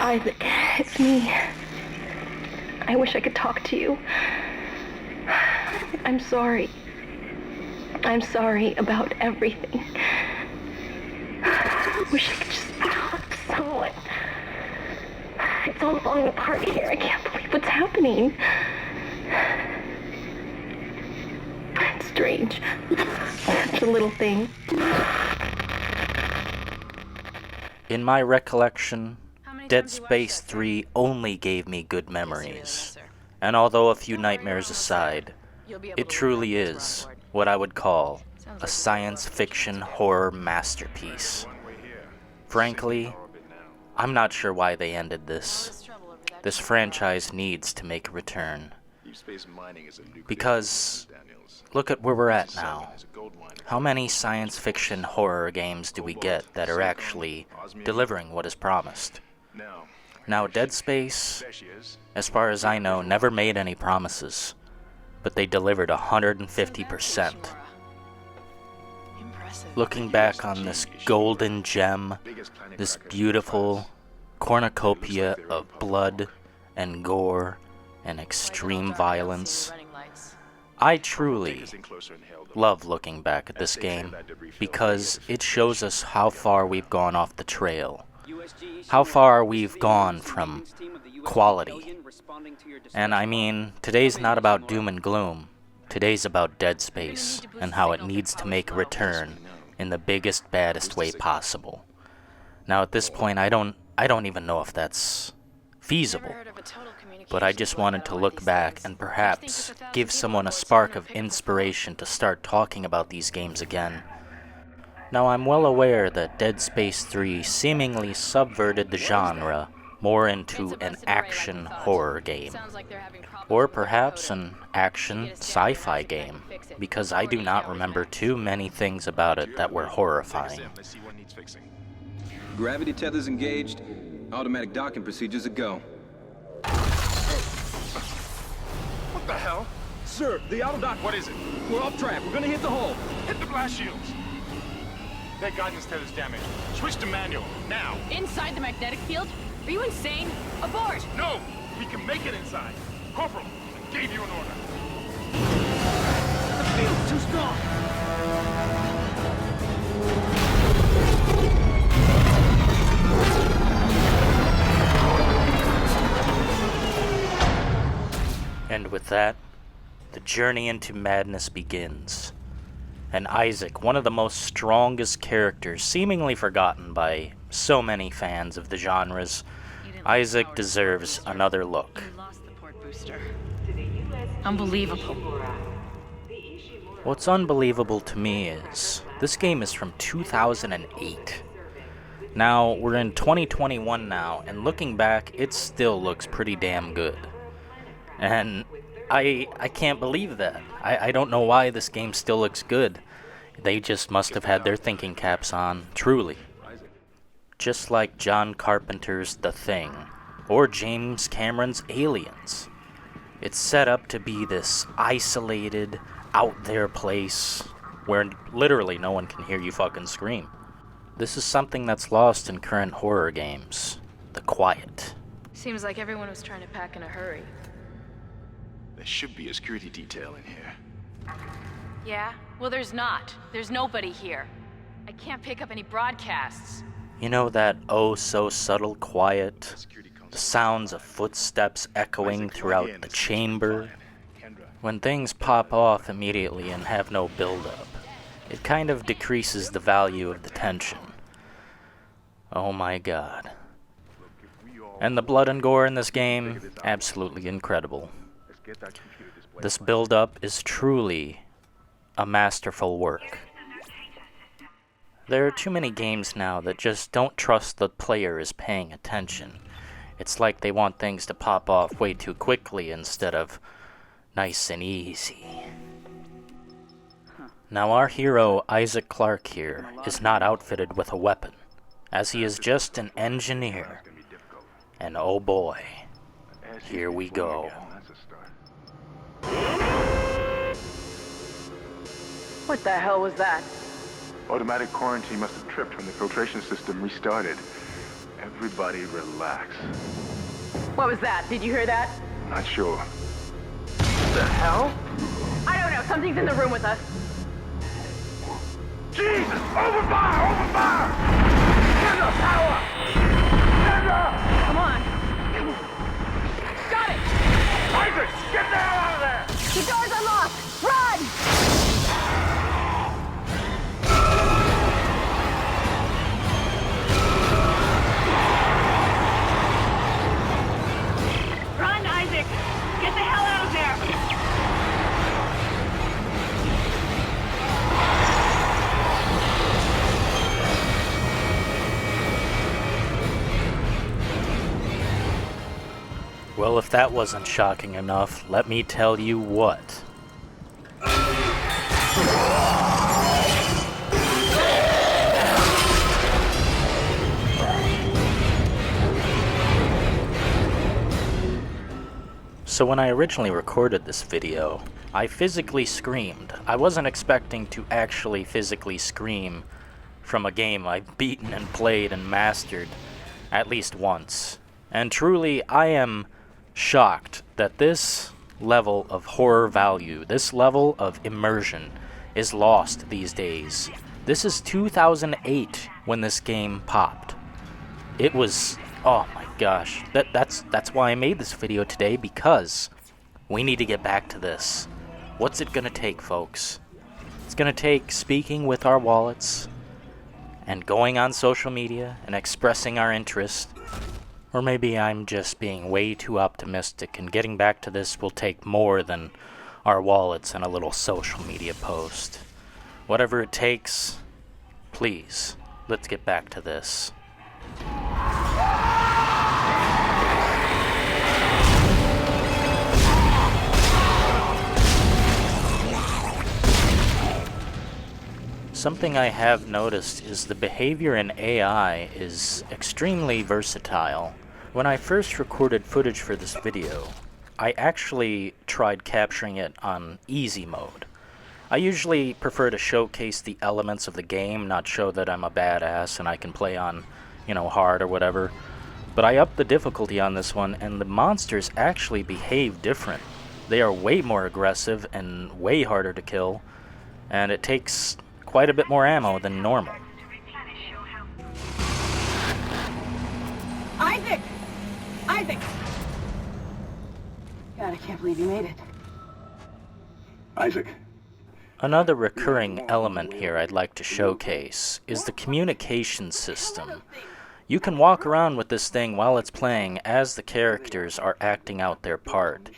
Isaac, it's me. I wish I could talk to you. I'm sorry. I'm sorry about everything. I wish I could just talk to someone. It's all falling apart here. I can't believe what's happening. It's strange. Such a little thing. In my recollection, Dead Space 3 only gave me good memories. And although a few nightmares aside, it truly is what I would call a science fiction horror masterpiece. Frankly, I'm not sure why they ended this. This franchise needs to make a return. Because look at where we're at now. How many science fiction horror games do we get that are actually delivering what is promised? Now, Dead Space, as far as I know, never made any promises, but they delivered 150%. Looking back on this golden gem, this beautiful cornucopia of blood and gore and extreme violence, I truly love looking back at this game because it shows us how far we've gone off the trail, how far we've gone from quality. And I mean, today's not about doom and gloom. Today's about Dead Space and how it needs to make a return in the biggest, baddest way possible. Now at this point, I don't even know if that's feasible, but I just wanted to look back and perhaps give someone a spark of inspiration to start talking about these games again. Now I'm well aware that Dead Space 3 seemingly subverted the genre more into an action horror game, or perhaps an action sci-fi game, because I do not remember too many things about it that were horrifying. Gravity tethers engaged, automatic docking procedures a go. What the hell? Sir, the auto dock. What is it? We're off track. We're gonna hit the hull. Hit the blast shields. Their guidance tether's damaged. Switch to manual, now. Inside the magnetic field? Are you insane? Abort! No! We can make it inside. Corporal, I gave you an order. The field's too strong. And with that, the journey into madness begins. And Isaac, one of the most strongest characters, seemingly forgotten by so many fans of the genres, Isaac deserves another look. Unbelievable. What's unbelievable to me is, this game is from 2008. Now, we're in 2021 now, and looking back, it still looks pretty damn good. And I can't believe that. I don't know why this game still looks good. They just must have had their thinking caps on, truly. Just like John Carpenter's The Thing, or James Cameron's Aliens. It's set up to be this isolated, out there place where literally no one can hear you fucking scream. This is something that's lost in current horror games. The quiet. Seems like everyone was trying to pack in a hurry. There should be a security detail in here. Yeah? Well, there's not. There's nobody here. I can't pick up any broadcasts. You know that oh so subtle quiet? The sounds of footsteps echoing throughout the chamber? When things pop off immediately and have no build-up, it kind of decreases the value of the tension. Oh my god. And the blood and gore in this game, absolutely incredible. This build-up is truly a masterful work. There are too many games now that just don't trust the player is paying attention. It's like they want things to pop off way too quickly instead of nice and easy. Now our hero, Isaac Clarke here, is not outfitted with a weapon, as he is just an engineer. And oh boy, here we go. What the hell was that? Automatic quarantine must have tripped when the filtration system restarted. Everybody relax. What was that? Did you hear that? Not sure. The hell? I don't know. Something's in the room with us. Jesus! Open fire! Open fire! Send the power! Send the... Come on. Got it! Isaac! Get the hell out of there! The door's unlocked! Run! Run, Isaac! Get the hell out of there! Well, if that wasn't shocking enough, let me tell you what. So when I originally recorded this video, I physically screamed. I wasn't expecting to actually physically scream from a game I've beaten and played and mastered at least once. And truly, I am shocked that this level of horror value, this level of immersion, is lost these days. This is 2008 when this game popped. It was, oh my gosh, that's why I made this video today, because we need to get back to this. What's it gonna take, folks? It's gonna take speaking with our wallets and going on social media and expressing our interest. Or maybe I'm just being way too optimistic, and getting back to this will take more than our wallets and a little social media post. Whatever it takes, please, let's get back to this. Something I have noticed is the behavior in AI is extremely versatile. When I first recorded footage for this video, I actually tried capturing it on easy mode. I usually prefer to showcase the elements of the game, not show that I'm a badass and I can play on, hard or whatever. But I upped the difficulty on this one, and the monsters actually behave different. They are way more aggressive and way harder to kill, and it takes quite a bit more ammo than normal. Isaac! Isaac! God, I can't believe you made it. Isaac. Another recurring element here I'd like to showcase is the communication system. You can walk around with this thing while it's playing as the characters are acting out their part.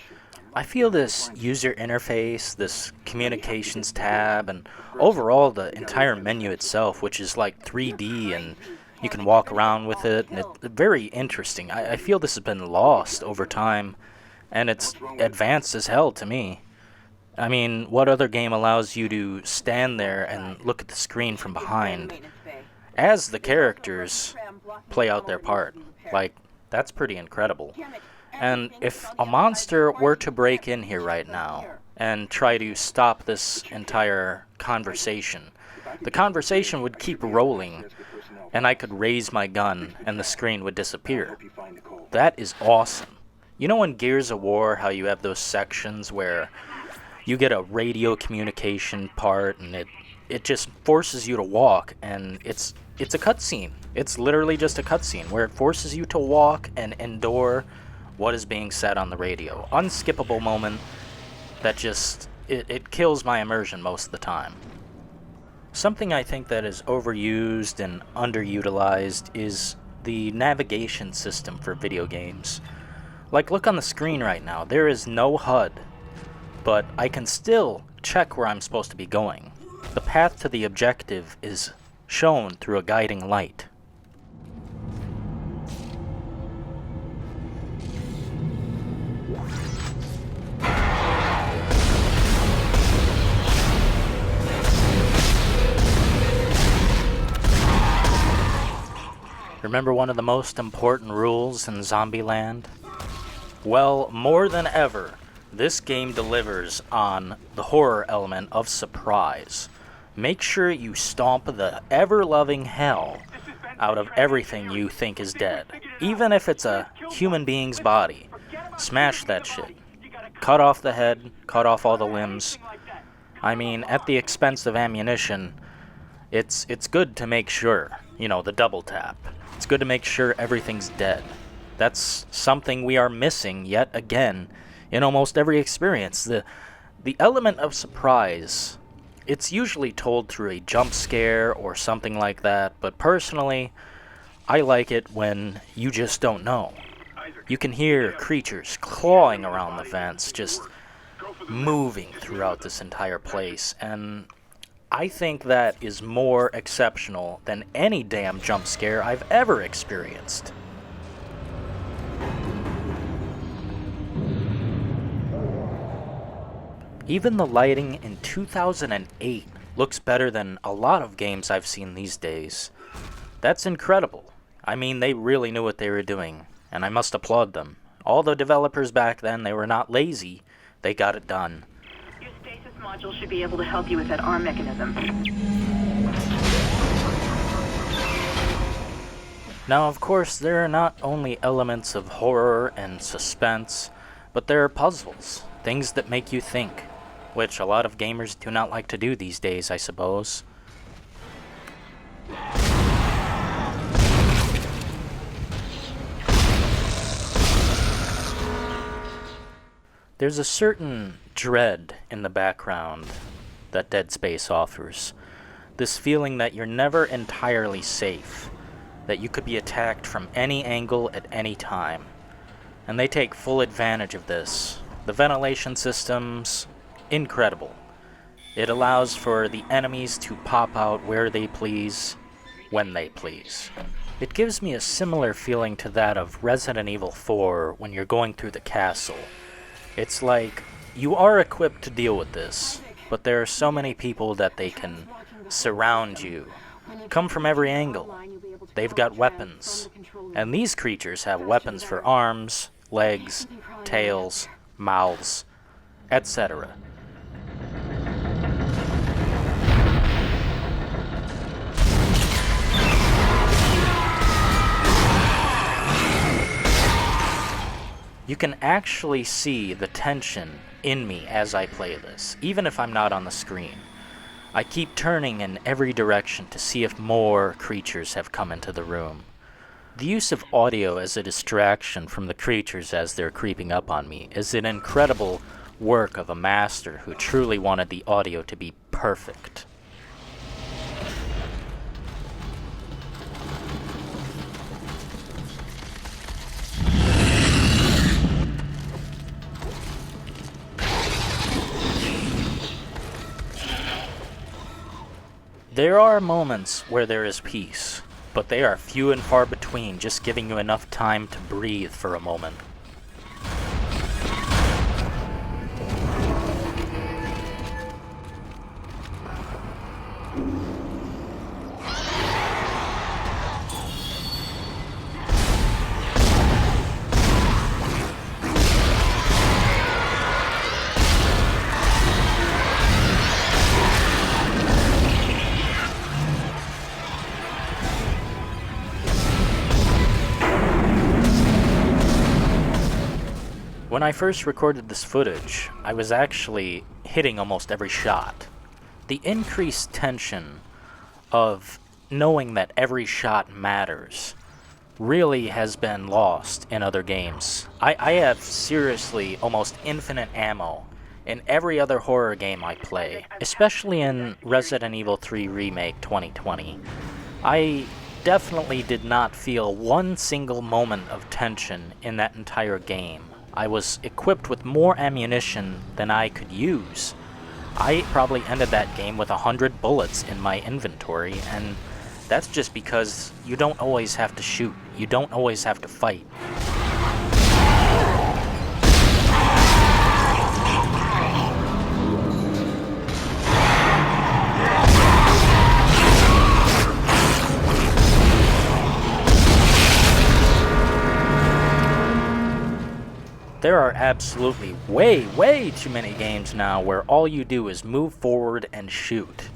I feel this user interface, this communications tab, and overall the entire menu itself, which is like 3D and you can walk around with it, and it's very interesting. I feel this has been lost over time, and it's advanced as hell to me. I mean, what other game allows you to stand there and look at the screen from behind as the characters play out their part? Like, that's pretty incredible. And if a monster were to break in here right now and try to stop this entire conversation, the conversation would keep rolling, and I could raise my gun and the screen would disappear. That is awesome. You know in Gears of War how you have those sections where you get a radio communication part and it just forces you to walk, and it's a cutscene. It's literally just a cutscene where it forces you to walk and endure what is being said on the radio. Unskippable moment that just, it kills my immersion most of the time. Something I think that is overused and underutilized is the navigation system for video games. Like, look on the screen right now, there is no HUD, but I can still check where I'm supposed to be going. The path to the objective is shown through a guiding light. Remember one of the most important rules in Zombieland? Well, more than ever, this game delivers on the horror element of surprise. Make sure you stomp the ever-loving hell out of everything you think is dead. Even if it's a human being's body. Smash that shit. Cut off the head, cut off all the limbs. I mean, at the expense of ammunition, it's good to make sure, you know, the double tap. It's good to make sure everything's dead. That's something we are missing yet again in almost every experience. The element of surprise, it's usually told through a jump scare or something like that, but personally, I like it when you just don't know. You can hear creatures clawing around the vents, just moving throughout this entire place, and I think that is more exceptional than any damn jump scare I've ever experienced. Even the lighting in 2008 looks better than a lot of games I've seen these days. That's incredible. I mean, they really knew what they were doing, and I must applaud them. All the developers back then, they were not lazy. They got it done. Your stasis module should be able to help you with that arm mechanism. Now, of course, there are not only elements of horror and suspense, but there are puzzles, things that make you think, which a lot of gamers do not like to do these days, I suppose. There's a certain dread in the background that Dead Space offers. This feeling that you're never entirely safe, that you could be attacked from any angle at any time. And they take full advantage of this. The ventilation system's incredible. It allows for the enemies to pop out where they please, when they please. It gives me a similar feeling to that of Resident Evil 4 when you're going through the castle. It's like, you are equipped to deal with this, but there are so many people that they can surround you, come from every angle. They've got weapons, and these creatures have weapons for arms, legs, tails, mouths, etc. You can actually see the tension in me as I play this, even if I'm not on the screen. I keep turning in every direction to see if more creatures have come into the room. The use of audio as a distraction from the creatures as they're creeping up on me is an incredible work of a master who truly wanted the audio to be perfect. There are moments where there is peace, but they are few and far between, just giving you enough time to breathe for a moment. When I first recorded this footage, I was actually hitting almost every shot. The increased tension of knowing that every shot matters really has been lost in other games. I have seriously almost infinite ammo in every other horror game I play, especially in Resident Evil 3 Remake 2020. I definitely did not feel one single moment of tension in that entire game. I was equipped with more ammunition than I could use. I probably ended that game with 100 bullets in my inventory, and that's just because you don't always have to shoot. You don't always have to fight. There are absolutely way too many games now where all you do is move forward and shoot.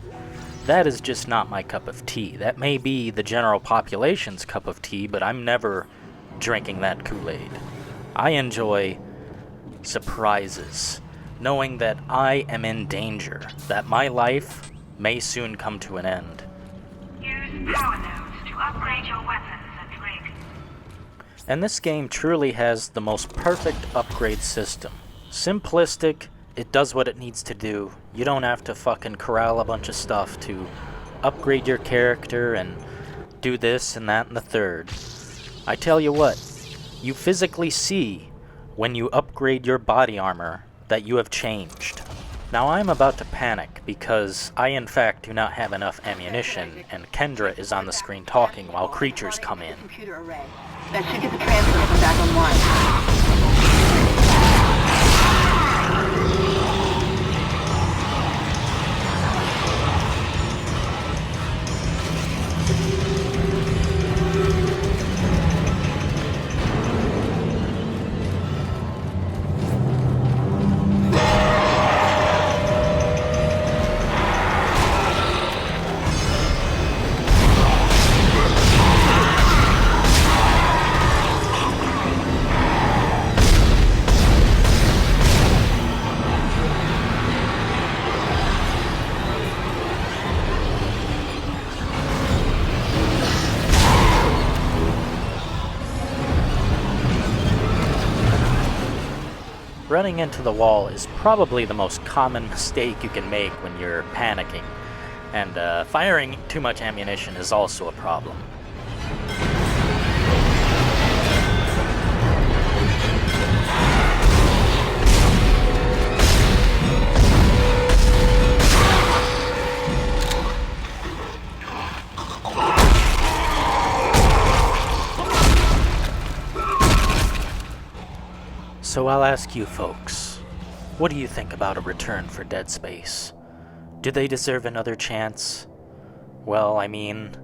That is just not my cup of tea. That may be the general population's cup of tea, but I'm never drinking that Kool-Aid. I enjoy surprises, knowing that I am in danger, that my life may soon come to an end. Use power nodes to upgrade your weapons and rig. And this game truly has the most perfect upgrade system. Simplistic, it does what it needs to do. You don't have to fucking corral a bunch of stuff to upgrade your character and do this and that and the third. I tell you what, you physically see when you upgrade your body armor that you have changed. Now I'm about to panic because I in fact do not have enough ammunition and Kendra is on the screen talking while creatures come in. Computer array. That should get the transmitter back online. Running into the wall is probably the most common mistake you can make when you're panicking, and firing too much ammunition is also a problem. So I'll ask you folks, what do you think about a return for Dead Space? Do they deserve another chance? Well, I mean,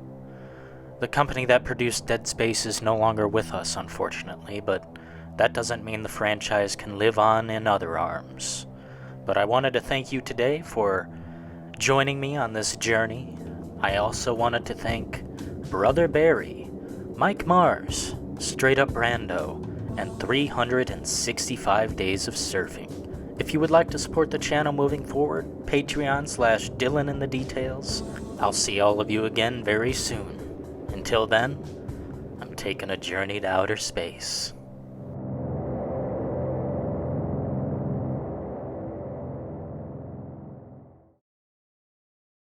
the company that produced Dead Space is no longer with us, unfortunately, but that doesn't mean the franchise can live on in other arms. But I wanted to thank you today for joining me on this journey. I also wanted to thank Brother Barry, Mike Mars, Straight Up Brando, and 365 Days of Surfing. If you would like to support the channel moving forward, Patreon/Dylan in the details. I'll see all of you again very soon. Until then, I'm taking a journey to outer space.